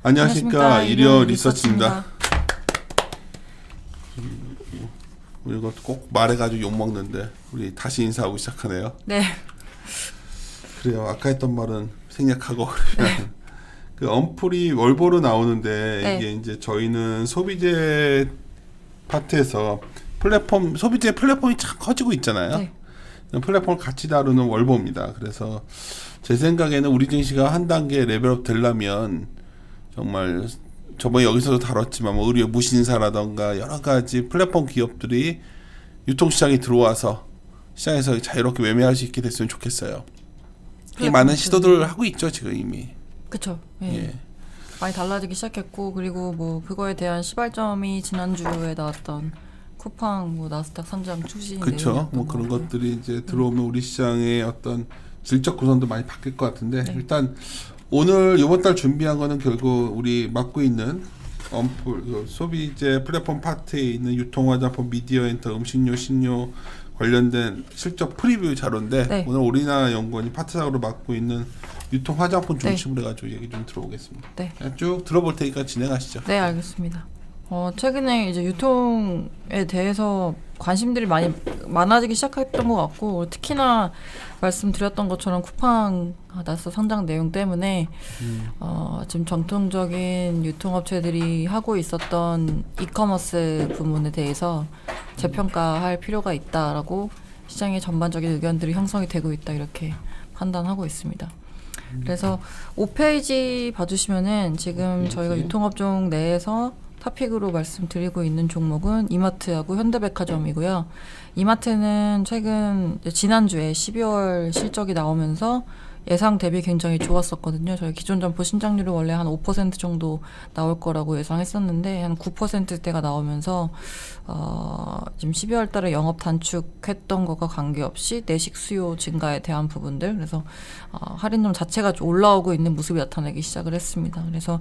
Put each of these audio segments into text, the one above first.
안녕하십니까. 일요 리서치입니다. 이거 꼭 말해가지고 욕먹는데 우리 다시 인사하고 시작하네요. 네. 그래요. 아까 했던 말은 생략하고 그러면 그 언플이 월보로 나오는데 네. 이게 이제 저희는 소비재 파트에서 소비재 플랫폼이 참 커지고 있잖아요. 네. 플랫폼을 같이 다루는 월보입니다. 그래서 제 생각에는 우리 증시가 한 단계 레벨업 되려면 정말 저번에 여기서도 다뤘지만 뭐 의료 무신사라던가 여러 가지 플랫폼 기업들이 유통시장에 들어와서 시장에서 자유롭게 매매할 수 있게 됐으면 좋겠어요. 많은 시도들 하고 있죠 지금 이미. 그쵸. 예. 예. 많이 달라지기 시작했고, 그리고 뭐 그거에 대한 시발점이 지난주에 나왔던 쿠팡 뭐 나스닥 상장 추진 그렇죠. 뭐 그런 것들이 이제 들어오면 우리 시장의 어떤 질적 구성도 많이 바뀔 것 같은데 일단 오늘 이번 달 준비한 거는 결국 우리 맡고 있는 언플 소비재 플랫폼 파트에 있는 유통화장품, 미디어엔터, 음식료, 식료 관련된 실적 프리뷰 자료인데 오늘 오리나 연구원이 파트장으로 맡고 있는 유통화장품 중심으로 해가지고 얘기 좀 들어보겠습니다. 네. 쭉 들어볼 테니까 진행하시죠. 네, 알겠습니다. 최근에 이제 유통에 대해서 관심들이 많아지기 시작했던 것 같고, 특히나 말씀드렸던 것처럼 쿠팡 나스닥 상장 내용 때문에 지금 전통적인 유통업체들이 하고 있었던 이커머스 부문에 대해서 재평가할 필요가 있다라고 시장의 전반적인 의견들이 형성이 되고 있다, 이렇게 판단하고 있습니다. 그래서 5페이지 봐주시면은 지금 저희가 유통업종 내에서 탑픽으로 말씀드리고 있는 종목은 이마트하고 현대백화점이고요. 이마트는 지난주에 12월 실적이 나오면서 예상 대비 굉장히 좋았었거든요. 저희 기존 점포 신장률이 원래 한 5% 정도 나올 거라고 예상했었는데 한 9%대가 나오면서 지금 12월 달에 영업 단축했던 것과 관계없이 내식 수요 증가에 대한 부분들, 그래서 할인율 자체가 좀 올라오고 있는 모습이 나타나기 시작을 했습니다. 그래서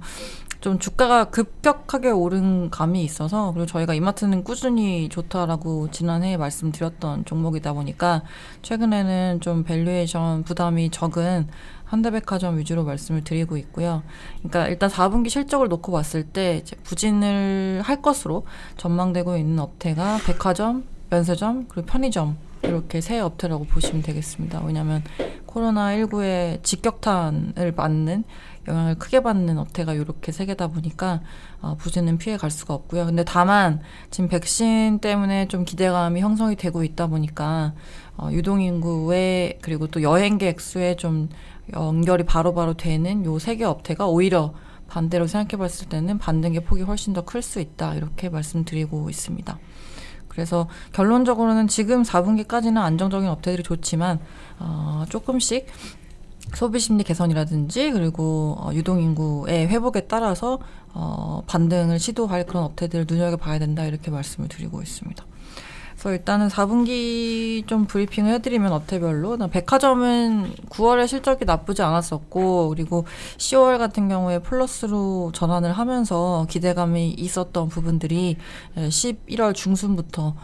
좀 주가가 급격하게 오른 감이 있어서, 그리고 저희가 이마트는 꾸준히 좋다라고 지난해에 말씀드렸던 종목이다 보니까 최근에는 좀 밸류에이션 부담이 적은 현대백화점 위주로 말씀을 드리고 있고요. 그러니까 일단 4분기 실적을 놓고 봤을 때 이제 부진을 할 것으로 전망되고 있는 업태가 백화점, 면세점, 그리고 편의점, 이렇게 세 업태라고 보시면 되겠습니다. 왜냐하면 코로나19의 직격탄을 맞는, 영향을 크게 받는 업태가 이렇게 세 개다 보니까 부진은 피해 갈 수가 없고요. 근데 다만 지금 백신 때문에 좀 기대감이 형성이 되고 있다 보니까 유동인구에, 그리고 또 여행객 수에 좀 연결이 바로바로 되는 요 세 개 업태가 오히려 반대로 생각해 봤을 때는 반등의 폭이 훨씬 더 클 수 있다, 이렇게 말씀드리고 있습니다. 그래서 결론적으로는 지금 4분기까지는 안정적인 업태들이 좋지만 조금씩 소비심리 개선이라든지 그리고 유동인구의 회복에 따라서 반등을 시도할 그런 업태들을 눈여겨봐야 된다, 이렇게 말씀을 드리고 있습니다. 그래서 일단은 4분기 좀 브리핑을 해드리면 업태별로, 백화점은 9월에 실적이 나쁘지 않았었고, 그리고 10월 같은 경우에 플러스로 전환을 하면서 기대감이 있었던 부분들이 11월 중순부터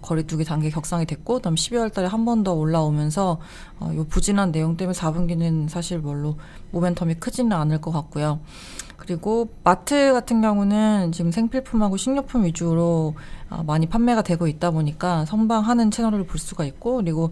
거리두기 단계 격상이 됐고, 그다음 12월 달에 한 번 더 올라오면서 요 부진한 내용 때문에 4분기는 사실 별로 모멘텀이 크지는 않을 것 같고요. 그리고 마트 같은 경우는 지금 생필품하고 식료품 위주로 많이 판매가 되고 있다 보니까 선방하는 채널을 볼 수가 있고, 그리고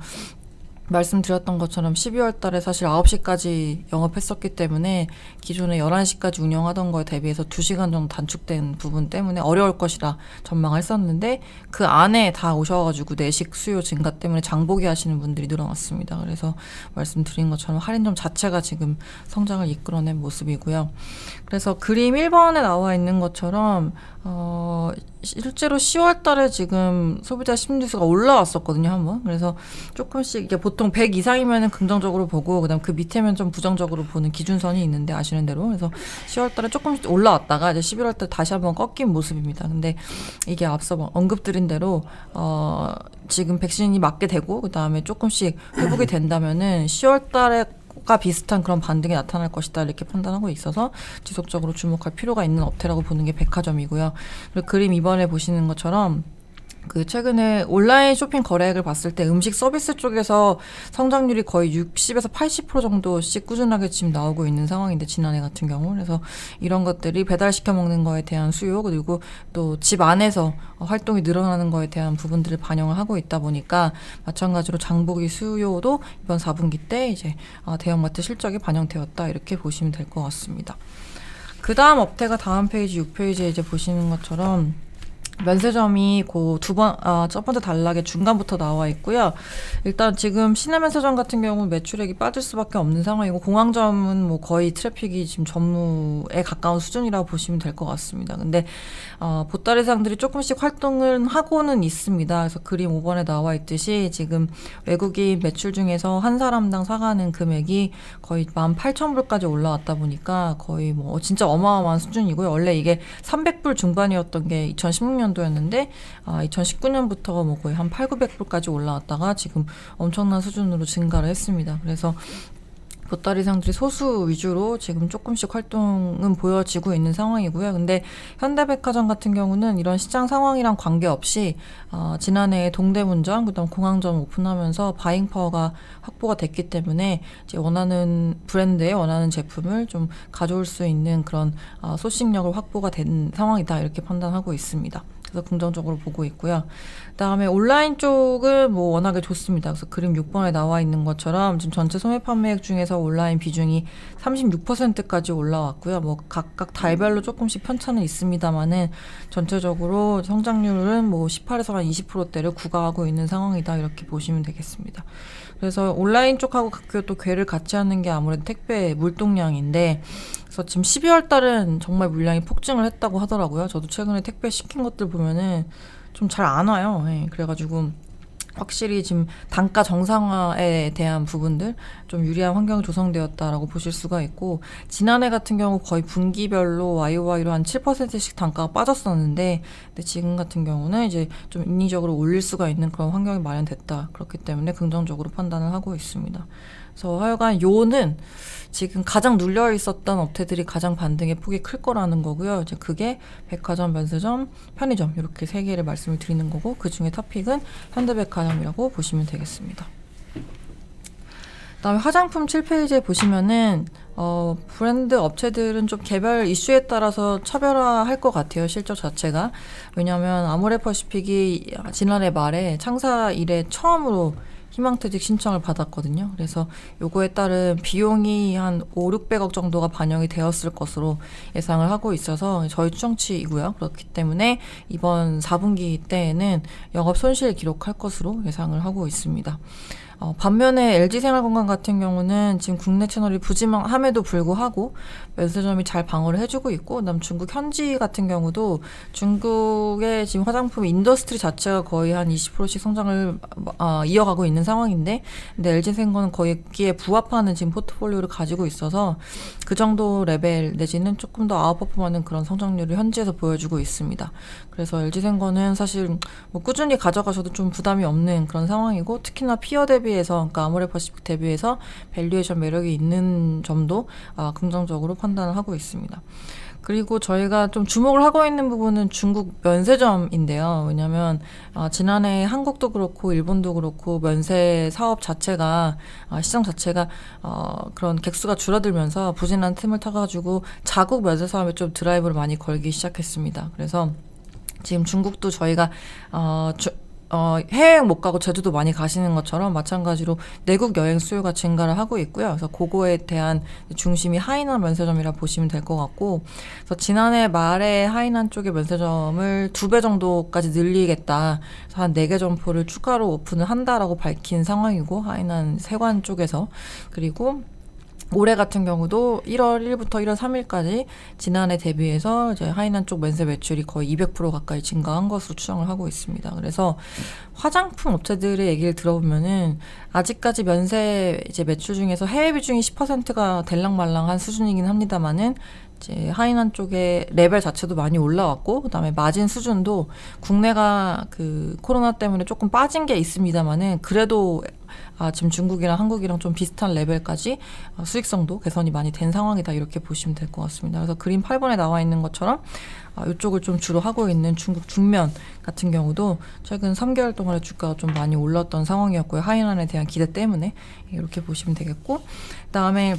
말씀드렸던 것처럼 12월 달에 사실 9시까지 영업했었기 때문에 기존에 11시까지 운영하던 거에 대비해서 2시간 정도 단축된 부분 때문에 어려울 것이라 전망을 했었는데, 그 안에 다 오셔가지고 내식 수요 증가 때문에 장보기 하시는 분들이 늘어났습니다. 그래서 말씀드린 것처럼 할인점 자체가 지금 성장을 이끌어낸 모습이고요. 그래서 그림 1번에 나와 있는 것처럼 실제로 10월 달에 지금 소비자 심리지수가 올라왔었거든요, 한번. 그래서 조금씩, 이게 보통 100 이상이면은 긍정적으로 보고, 그다음 그 밑에면 좀 부정적으로 보는 기준선이 있는데, 아시는 대로. 그래서 10월 달에 조금씩 올라왔다가 이제 11월 달 다시 한번 꺾인 모습입니다. 근데 이게 앞서 언급드린 대로 지금 백신이 맞게 되고, 그다음에 조금씩 회복이 된다면은 10월 달에 가 비슷한 그런 반등이 나타날 것이다, 이렇게 판단하고 있어서 지속적으로 주목할 필요가 있는 업태라고 보는 게 백화점이고요. 그리고 그림 2번에 보시는 것처럼 그 최근에 온라인 쇼핑 거래액을 봤을 때 음식 서비스 쪽에서 성장률이 거의 60에서 80% 정도씩 꾸준하게 지금 나오고 있는 상황인데, 지난해 같은 경우. 그래서 이런 것들이 배달시켜 먹는 거에 대한 수요, 그리고 또 집 안에서 활동이 늘어나는 거에 대한 부분들을 반영을 하고 있다 보니까 마찬가지로 장보기 수요도 이번 4분기 때 이제 대형마트 실적이 반영되었다, 이렇게 보시면 될 것 같습니다. 그 다음 업태가 다음 페이지 6페이지에 이제 보시는 것처럼 면세점이 첫 번째 단락의 중간부터 나와 있고요. 일단 지금 시내면세점 같은 경우는 매출액이 빠질 수밖에 없는 상황이고, 공항점은 뭐 거의 트래픽이 지금 전무에 가까운 수준이라고 보시면 될 것 같습니다. 근데 보따리상들이 조금씩 활동을 하고는 있습니다. 그래서 그림 5번에 나와 있듯이 지금 외국인 매출 중에서 한 사람당 사가는 금액이 거의 18,000불까지 올라왔다 보니까 거의 뭐 진짜 어마어마한 수준이고요. 원래 이게 300불 중반이었던 게 2016년도였는데 2019년부터가 뭐 거의 한 8,900불까지 올라왔다가 지금 엄청난 수준으로 증가를 했습니다. 그래서 보따리상들이 소수 위주로 지금 조금씩 활동은 보여지고 있는 상황이고요. 근데 현대백화점 같은 경우는 이런 시장 상황이랑 관계없이 지난해 동대문점, 그다음 공항점 오픈하면서 바잉 파워가 확보가 됐기 때문에 이제 원하는 브랜드에 원하는 제품을 좀 가져올 수 있는 그런 소싱력을 확보가 된 상황이다, 이렇게 판단하고 있습니다. 그래서 긍정적으로 보고 있고요. 그다음에 온라인 쪽은 뭐 워낙에 좋습니다. 그래서 그림 6번에 나와 있는 것처럼 지금 전체 소매 판매액 중에서 온라인 비중이 36%까지 올라왔고요. 뭐 각각 달별로 조금씩 편차는 있습니다만은 전체적으로 성장률은 뭐 18에서 한 20%대를 구가하고 있는 상황이다, 이렇게 보시면 되겠습니다. 그래서 온라인 쪽하고 또 궤를 같이 하는 게 아무래도 택배 물동량인데, 그래서 지금 12월 달은 정말 물량이 폭증을 했다고 하더라고요. 저도 최근에 택배 시킨 것들 보면은 좀 잘 안 와요. 네, 그래가지고 확실히 지금 단가 정상화에 대한 부분들 좀 유리한 환경이 조성되었다라고 보실 수가 있고, 지난해 같은 경우 거의 분기별로 YOY로 한 7%씩 단가가 빠졌었는데, 근데 지금 같은 경우는 이제 좀 인위적으로 올릴 수가 있는 그런 환경이 마련됐다. 그렇기 때문에 긍정적으로 판단을 하고 있습니다. 그래서 하여간 요는 지금 가장 눌려 있었던 업체들이 가장 반등의 폭이 클 거라는 거고요. 이제 그게 백화점, 면세점, 편의점, 이렇게 세 개를 말씀을 드리는 거고, 그 중에 탑픽은 현대백화점이라고 보시면 되겠습니다. 그다음에 화장품 7페이지에 보시면은 브랜드 업체들은 좀 개별 이슈에 따라서 차별화할 것 같아요, 실적 자체가. 왜냐하면 아모레퍼시픽이 지난해 말에 창사 이래 처음으로 희망퇴직 신청을 받았거든요. 그래서 요거에 따른 비용이 한 5,600억 정도가 반영이 되었을 것으로 예상을 하고 있어서 저희 추정치이고요. 그렇기 때문에 이번 4분기 때에는 영업 손실 기록할 것으로 예상을 하고 있습니다. 반면에 LG생활건강 같은 경우는 지금 국내 채널이 부진함에도 불구하고 면세점이 잘 방어를 해주고 있고, 그다음 중국 현지 같은 경우도 중국의 지금 화장품 인더스트리 자체가 거의 한 20%씩 성장을 이어가고 있는 상황인데, 근데 LG생건은 거기에 부합하는 지금 포트폴리오를 가지고 있어서 그 정도 레벨 내지는 조금 더 아웃퍼폼하는 그런 성장률을 현지에서 보여주고 있습니다. 그래서 LG생건은 사실 뭐 꾸준히 가져가셔도 좀 부담이 없는 그런 상황이고, 특히나 피어 대비해서, 그러니까 아모레퍼시픽 대비해서 밸류에이션 매력이 있는 점도 긍정적으로 판단을 하고 있습니다. 그리고 저희가 좀 주목을 하고 있는 부분은 중국 면세점인데요. 왜냐하면 지난해 한국도 그렇고 일본도 그렇고 면세 사업 자체가 시장 자체가 그런 객수가 줄어들면서 부진한 틈을 타가지고 자국 면세 사업에 좀 드라이브를 많이 걸기 시작했습니다. 그래서 지금 중국도 저희가 해외여행 못 가고 제주도 많이 가시는 것처럼 마찬가지로 내국 여행 수요가 증가를 하고 있고요. 그래서 그거에 대한 중심이 하이난 면세점이라 보시면 될 것 같고, 그래서 지난해 말에 하이난 쪽의 면세점을 2배 정도까지 늘리겠다. 그래서 한 4개 점포를 추가로 오픈을 한다라고 밝힌 상황이고, 하이난 세관 쪽에서. 그리고 올해 같은 경우도 1월 1일부터 1월 3일까지 지난해 대비해서 이제 하이난 쪽 면세 매출이 거의 200% 가까이 증가한 것으로 추정을 하고 있습니다. 그래서 화장품 업체들의 얘기를 들어보면은 아직까지 면세 이제 매출 중에서 해외 비중이 10%가 될랑말랑한 수준이긴 합니다만은 이제 하이난 쪽에 레벨 자체도 많이 올라왔고 그다음에 마진 수준도 국내가 그 코로나 때문에 조금 빠진 게 있습니다만은 그래도 지금 중국이랑 한국이랑 좀 비슷한 레벨까지 수익성도 개선이 많이 된 상황이다 이렇게 보시면 될 것 같습니다. 그래서 그림 8번에 나와 있는 것처럼 이쪽을 좀 주로 하고 있는 중국 중면 같은 경우도 최근 3개월 동안의 주가가 좀 많이 올랐던 상황이었고요. 하이난에 대한 기대 때문에 이렇게 보시면 되겠고 그다음에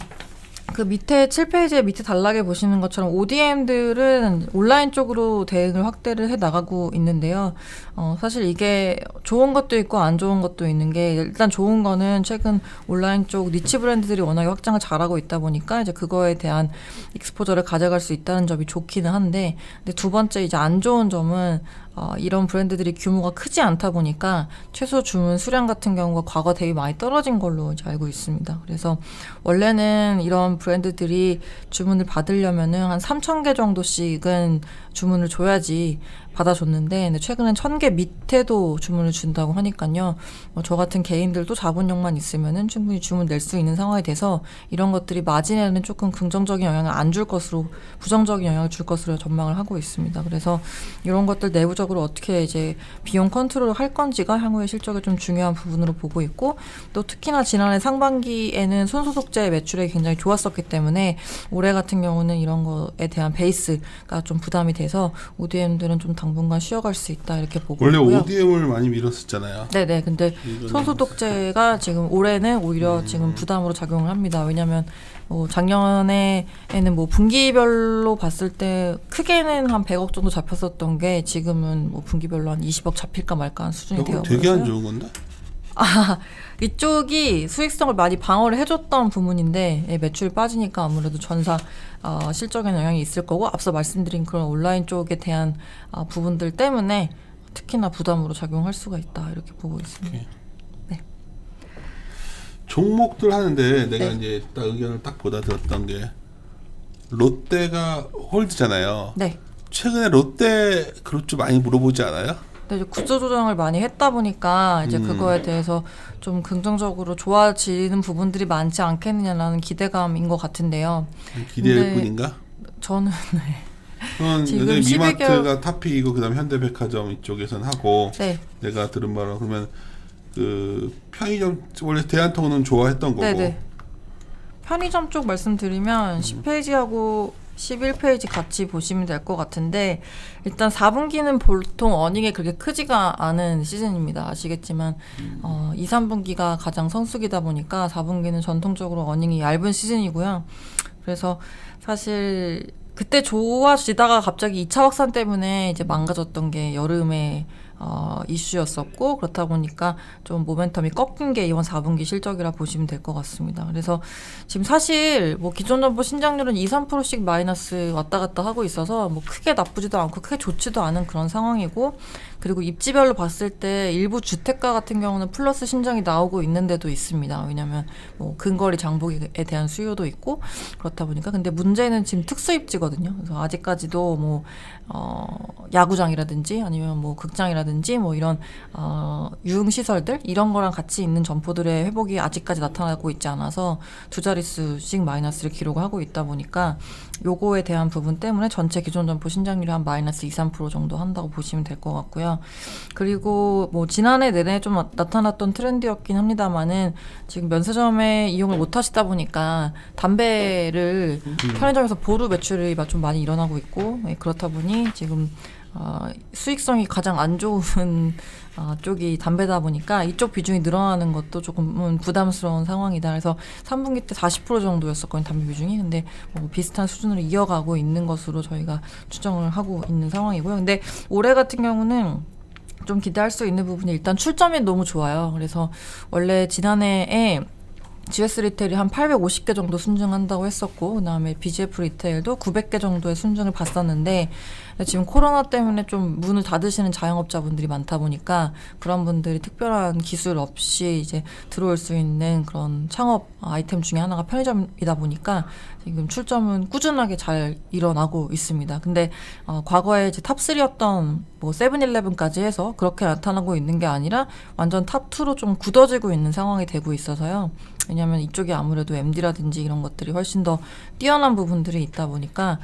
그 밑에 7페이지에 밑에 단락에 보시는 것처럼 ODM들은 온라인 쪽으로 대응을 확대를 해 나가고 있는데요. 사실 이게 좋은 것도 있고 안 좋은 것도 있는 게 일단 좋은 거는 최근 온라인 쪽 니치 브랜드들이 워낙에 확장을 잘하고 있다 보니까 이제 그거에 대한 익스포저를 가져갈 수 있다는 점이 좋기는 한데 근데 두 번째 이제 안 좋은 점은 이런 브랜드들이 규모가 크지 않다 보니까 최소 주문 수량 같은 경우가 과거 대비 많이 떨어진 걸로 이제 알고 있습니다. 그래서 원래는 이런 브랜드들이 주문을 받으려면은 한 3,000개 정도씩은 주문을 줘야지 받아줬는데 근데 최근엔 1,000개 밑에도 주문을 준다고 하니까요. 저 같은 개인들도 자본력만 있으면은 충분히 주문 낼 수 있는 상황이 돼서 이런 것들이 마진에는 조금 긍정적인 영향을 안 줄 것으로 부정적인 영향을 줄 것으로 전망을 하고 있습니다. 그래서 이런 것들 내부적으로 어떻게 이제 비용 컨트롤을 할 건지가 향후의 실적에 좀 중요한 부분으로 보고 있고 또 특히나 지난해 상반기에는 손소독제 매출이 굉장히 좋았었기 때문에 올해 같은 경우는 이런 거에 대한 베이스가 좀 부담이 돼서 ODM들은 좀 당분간 쉬어갈 수 있다 이렇게 보고 원래 있고요. ODM을 많이 밀었었잖아요. 네네. 근데 손소독제가 지금 올해는 오히려 지금 부담으로 작용을 합니다. 왜냐하면 작년에는 뭐 분기별로 봤을 때 크게는 한 100억 정도 잡혔었던 게 지금은 뭐 분기별로 한 20억 잡힐까 말까 한 수준이 되어 버렸어요. 되게 안 좋은 건데? 이쪽이 수익성을 많이 방어를 해줬던 부분인데 매출이 빠지니까 아무래도 전사 실적에는 영향이 있을 거고 앞서 말씀드린 그런 온라인 쪽에 대한 부분들 때문에 특히나 부담으로 작용할 수가 있다 이렇게 보고 있습니다. 오케이. 네. 종목들 하는데 내가 네. 이제 딱 의견을 딱 보다 들었던 게 롯데가 홀드잖아요. 네. 최근에 롯데 그룹 좀 많이 물어보지 않아요? 근데 이제 구조 조정을 많이 했다 보니까 이제 그거에 대해서 좀 긍정적으로 좋아지는 부분들이 많지 않겠느냐라는 기대감인 것 같은데요. 기대일 근데 뿐인가? 저는 지금 요즘 12개월 이마트가 탑픽이고 그다음 현대백화점 이쪽에선 하고 네. 내가 들은 바로 그러면 그 편의점 원래 대한통운은 좋아했던 거고 네네. 편의점 쪽 말씀드리면 10페이지하고 11페이지 같이 보시면 될 것 같은데 일단 4분기는 보통 어닝이 그렇게 크지가 않은 시즌입니다. 아시겠지만 2, 3분기가 가장 성수기다 보니까 4분기는 전통적으로 어닝이 얇은 시즌이고요. 그래서 사실 그때 좋아지다가 갑자기 2차 확산 때문에 이제 망가졌던 게 여름에 이슈였었고 그렇다 보니까 좀 모멘텀이 꺾인 게 이번 4분기 실적이라 보시면 될 것 같습니다. 그래서 지금 사실 뭐 기존 정보 신장률은 2, 3%씩 마이너스 왔다 갔다 하고 있어서 뭐 크게 나쁘지도 않고 크게 좋지도 않은 그런 상황이고 그리고 입지별로 봤을 때 일부 주택가 같은 경우는 플러스 신장이 나오고 있는 데도 있습니다. 왜냐하면 뭐 근거리 장복에 대한 수요도 있고 그렇다 보니까 근데 문제는 지금 특수입지거든요. 그래서 아직까지도 뭐 야구장이라든지 아니면 뭐 극장이라든지 뭐 이런 유흥시설들 이런 거랑 같이 있는 점포들의 회복이 아직까지 나타나고 있지 않아서 두 자릿수씩 마이너스를 기록을 하고 있다 보니까 요거에 대한 부분 때문에 전체 기존 점포 신장률이 한 마이너스 2, 3% 정도 한다고 보시면 될 것 같고요. 그리고 뭐 지난해 내내 좀 나타났던 트렌드였긴 합니다만은 지금 면세점에 이용을 못 하시다 보니까 담배를 편의점에서 보루 매출이 좀 많이 일어나고 있고 그렇다 보니 지금 수익성이 가장 안 좋은 쪽이 담배다 보니까 이쪽 비중이 늘어나는 것도 조금은 부담스러운 상황이다. 그래서 3분기 때 40% 정도였었거든요, 담배 비중이. 근데 뭐 비슷한 수준으로 이어가고 있는 것으로 저희가 추정을 하고 있는 상황이고요. 근데 올해 같은 경우는 좀 기대할 수 있는 부분이 일단 출점이 너무 좋아요. 그래서 원래 지난해에 GS 리테일이 한 850개 정도 순증한다고 했었고 그다음에 BGF 리테일도 900개 정도의 순증을 봤었는데 지금 코로나 때문에 좀 문을 닫으시는 자영업자분들이 많다 보니까 그런 분들이 특별한 기술 없이 이제 들어올 수 있는 그런 창업 아이템 중에 하나가 편의점이다 보니까 지금 출점은 꾸준하게 잘 일어나고 있습니다. 근데 과거에 이제 탑3였던 뭐 세븐일레븐까지 해서 그렇게 나타나고 있는 게 아니라 완전 탑2로 좀 굳어지고 있는 상황이 되고 있어서요. 왜냐하면 이쪽이 아무래도 MD라든지 이런 것들이 훨씬 더 뛰어난 부분들이 있다 보니까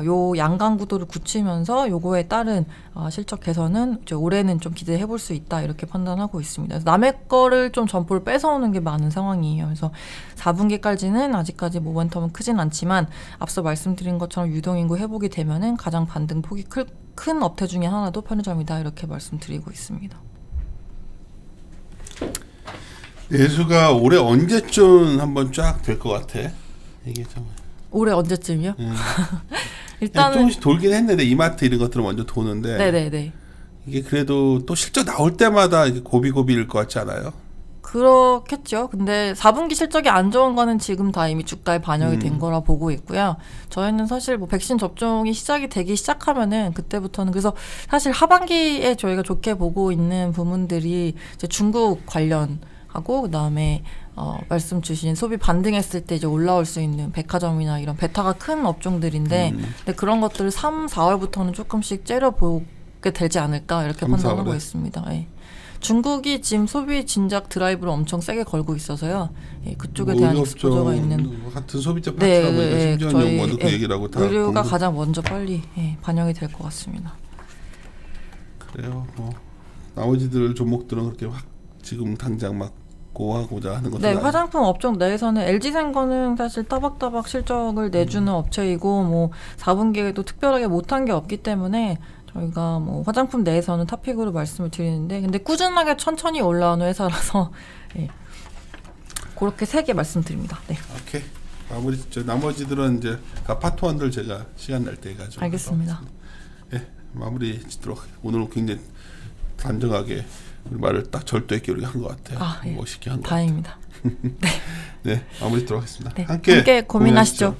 요 양강 구도를 굳히면서 요거에 따른 실적 개선은 이제 올해는 좀 기대해 볼 수 있다 이렇게 판단하고 있습니다. 그래서 남의 거를 좀 점포를 뺏어오는 게 많은 상황이에요. 그래서 4분기까지는 아직까지 모멘텀은 크진 않지만 앞서 말씀드린 것처럼 유동인구 회복이 되면은 가장 반등 폭이 큰 업태 중에 하나도 편의점이다 이렇게 말씀드리고 있습니다. 내수가 올해 언제쯤 한번 쫙 될 것 같아? 이게 좀 올해 언제쯤이요? 일단은 조금씩 돌긴 했는데 이마트 이런 것들은 먼저 도는데 네네네. 이게 그래도 또 실적 나올 때마다 이게 고비고비일 것 같지 않아요? 그렇겠죠. 근데 4분기 실적이 안 좋은 거는 지금 다 이미 주가에 반영이 된 거라 보고 있고요. 저희는 사실 뭐 백신 접종이 시작이 되기 시작하면은 그때부터는 그래서 사실 하반기에 저희가 좋게 보고 있는 부분들이 이제 중국 관련하고 그다음에 말씀 주신 소비 반등했을 때 이제 올라올 수 있는 백화점이나 이런 베타가 큰 업종들인데 근데 그런 것들을 3, 4월부터는 조금씩 째려보게 되지 않을까 이렇게 3, 판단하고 4월에? 있습니다. 예. 중국이 지금 소비 진작 드라이브를 엄청 세게 걸고 있어서요. 예, 그쪽에 대한 익스포저가 있는 같은 소비자 파트다 보니까 심지어는 그 얘기를 하고 다 의류가 가장 먼저 빨리 반영이 될 것 같습니다. 그래요. 나머지들 종목들은 그렇게 확 지금 당장 막 고하고자 하는 것들. 네, 화장품 업종 내에서는 LG생거는 사실 따박따박 실적을 내주는 업체이고 뭐 4분기에도 특별하게 못한 게 없기 때문에 저희가 뭐 화장품 내에서는 탑픽으로 말씀을 드리는데 근데 꾸준하게 천천히 올라오는 회사라서 예. 그렇게 세 개 말씀드립니다. 네. 오케이. 나머지들은 이제 다 파트원들 제가 시간 날 때 가지고. 알겠습니다. 예, 마무리 짓도록. 오늘 굉장히 단정하게 우리 말을 딱 절도했게 우리가 한 것 같아요. 예. 멋있게 한 것 같아요. 다행입니다. 네, 마무리 짓도록 하겠습니다. 네, 함께 고민하시죠.